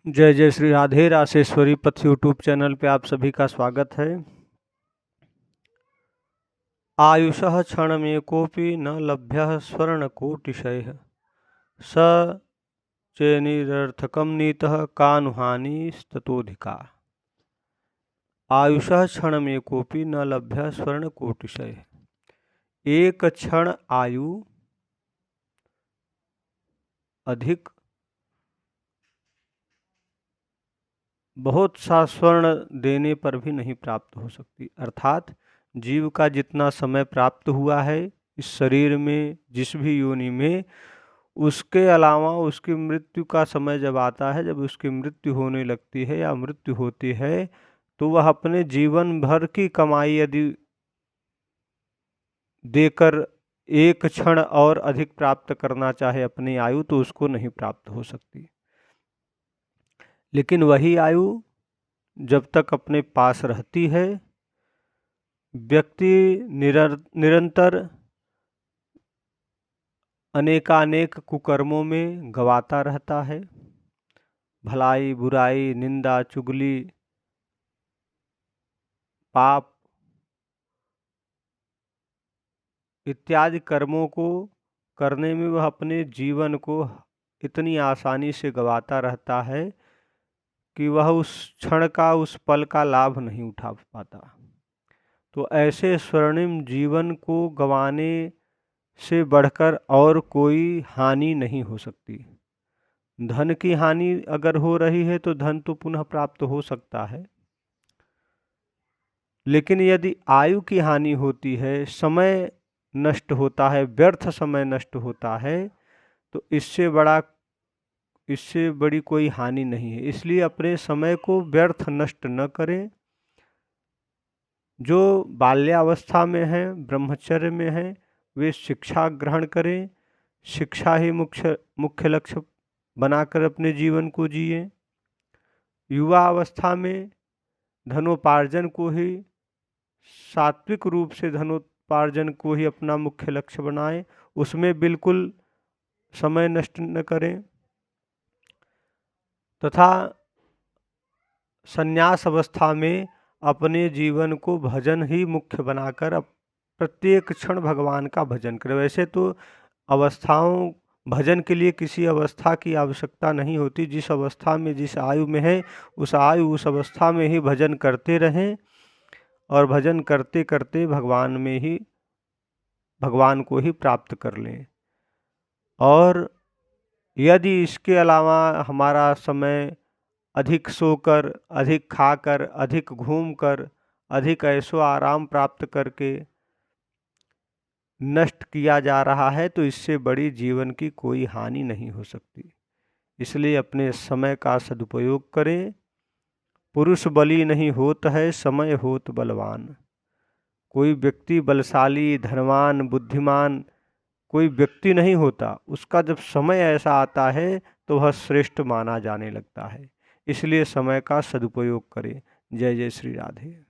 जय जय श्री राधे रासेश्वरी पथ यूट्यूब चैनल पे आप सभी का स्वागत है। आयुषः क्षणमेकोऽपि न लभ्यः स्वर्णकोटिशयः स चेन्निरर्थकं नीतः कानुहानिस्ततोऽधिका। आयुषः क्षणमेकोऽपि न लभ्यः स्वर्णकोटिशयः। एक क्षण आयु अधिक बहुत सा स्वर्ण देने पर भी नहीं प्राप्त हो सकती। अर्थात जीव का जितना समय प्राप्त हुआ है इस शरीर में, जिस भी योनि में, उसके अलावा उसकी मृत्यु का समय जब आता है, जब उसकी मृत्यु होने लगती है या मृत्यु होती है, तो वह अपने जीवन भर की कमाई यदि देकर एक क्षण और अधिक प्राप्त करना चाहे अपनी आयु, तो उसको नहीं प्राप्त हो सकती। लेकिन वही आयु जब तक अपने पास रहती है, व्यक्ति निरंतर अनेकानेक कुकर्मों में गवाता रहता है। भलाई बुराई, निंदा चुगली, पाप इत्यादि कर्मों को करने में वह अपने जीवन को इतनी आसानी से गवाता रहता है कि वह उस क्षण का, उस पल का लाभ नहीं उठा पाता। तो ऐसे स्वर्णिम जीवन को गंवाने से बढ़कर और कोई हानि नहीं हो सकती। धन की हानि अगर हो रही है तो धन तो पुनः प्राप्त हो सकता है, लेकिन यदि आयु की हानि होती है, समय नष्ट होता है, व्यर्थ समय नष्ट होता है, तो इससे बड़ी कोई हानि नहीं है। इसलिए अपने समय को व्यर्थ नष्ट न करें। जो बाल्यावस्था में है, ब्रह्मचर्य में है, वे शिक्षा ग्रहण करें। शिक्षा ही मुख्य लक्ष्य बनाकर अपने जीवन को जिए। युवा अवस्था में धनोपार्जन को ही, सात्विक रूप से धनोपार्जन को ही अपना मुख्य लक्ष्य बनाएं, उसमें बिल्कुल समय नष्ट न करें। तथा संन्यास अवस्था में अपने जीवन को भजन ही मुख्य बनाकर प्रत्येक क्षण भगवान का भजन करें। वैसे तो भजन के लिए किसी अवस्था की आवश्यकता नहीं होती। जिस अवस्था में, जिस आयु में है, उस अवस्था में ही भजन करते रहें और भजन करते करते भगवान को ही प्राप्त कर लें। और यदि इसके अलावा हमारा समय अधिक सोकर, अधिक खाकर, अधिक घूमकर, अधिक ऐशो आराम प्राप्त करके नष्ट किया जा रहा है, तो इससे बड़ी जीवन की कोई हानि नहीं हो सकती। इसलिए अपने समय का सदुपयोग करें। पुरुष बली नहीं होत है, समय होत बलवान। कोई व्यक्ति बलशाली, धनवान, बुद्धिमान कोई व्यक्ति नहीं होता। उसका जब समय ऐसा आता है तो वह श्रेष्ठ माना जाने लगता है। इसलिए समय का सदुपयोग करें। जय जय श्री राधे।